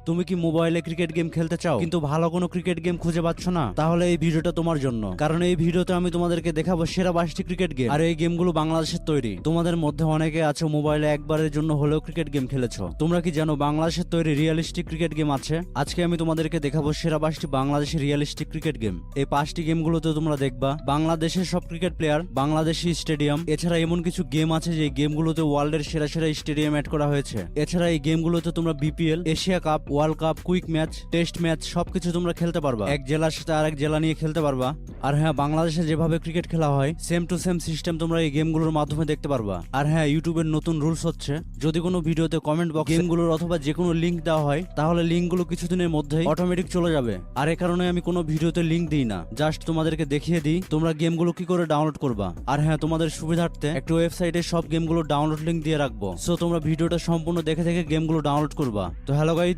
তুমি কি মোবাইলে ক্রিকেট গেম খেলতে চাও কিন্তু ভালো কোনো ক্রিকেট গেম খুঁজে পাচ্ছ না? তাহলে এই ভিডিওটা তোমার জন্য, কারণ এই ভিডিওতে আমি তোমাদেরকে দেখাবো সেরা 22টি ক্রিকেট গেম। আর এই গেমগুলো বাংলাদেশের তৈরি। তোমাদের মধ্যে অনেকে আছে মোবাইলে একবারের জন্য হলেও ক্রিকেট গেম খেলেছো। তোমরা কি জানো বাংলাদেশের তৈরি রিয়েলিস্টিক ক্রিকেট গেম আছে? আজকে আমি তোমাদেরকে দেখাবো সেরা 22টি বাংলাদেশের রিয়েলিস্টিক ক্রিকেট গেম। এই 5টি গেমগুলোতে তোমরা দেখবা বাংলাদেশের সব ক্রিকেট প্লেয়ার, বাংলাদেশি স্টেডিয়াম। এছাড়া এমন কিছু গেম আছে যে গেমগুলোতে ওয়ার্ল্ডের সেরা সেরা স্টেডিয়াম অ্যাড করা হয়েছে। এছাড়া এই গেমগুলোতে তোমরা BPL, Asia cup, world cup, quick match, test match সবকিছু তোমরা খেলতে পারবা। এক জেলার সাথে আরেক জেলা নিয়ে খেলতে পারবা। আর হ্যাঁ, বাংলাদেশে যেভাবে ক্রিকেট খেলা হয় সেম টু সেম সিস্টেম তোমরা এই গেমগুলোর মাধ্যমে দেখতে পারবা। আর হ্যাঁ, ইউটিউবের নতুন রুলস হচ্ছে যদি কোনো ভিডিওতে কমেন্ট বক্স গেমগুলোর অথবা যে কোনো লিঙ্ক দেওয়া হয় তাহলে লিঙ্কগুলো কিছুদিনের মধ্যেই অটোমেটিক চলে যাবে। আর এই কারণে আমি কোনো ভিডিওতে লিঙ্ক দিই না, জাস্ট তোমাদেরকে দেখিয়ে দিই তোমরা গেমগুলো কি করে ডাউনলোড করবা। আর হ্যাঁ, তোমাদের সুবিধার্থে একটা ওয়েবসাইটে সব গেমগুলো ডাউনলোড লিঙ্ক দিয়ে রাখবো। সো তোমরা ভিডিওটা সম্পূর্ণ দেখে দেখে গেমগুলো ডাউনলোড করবা। তো হ্যালো গাইস,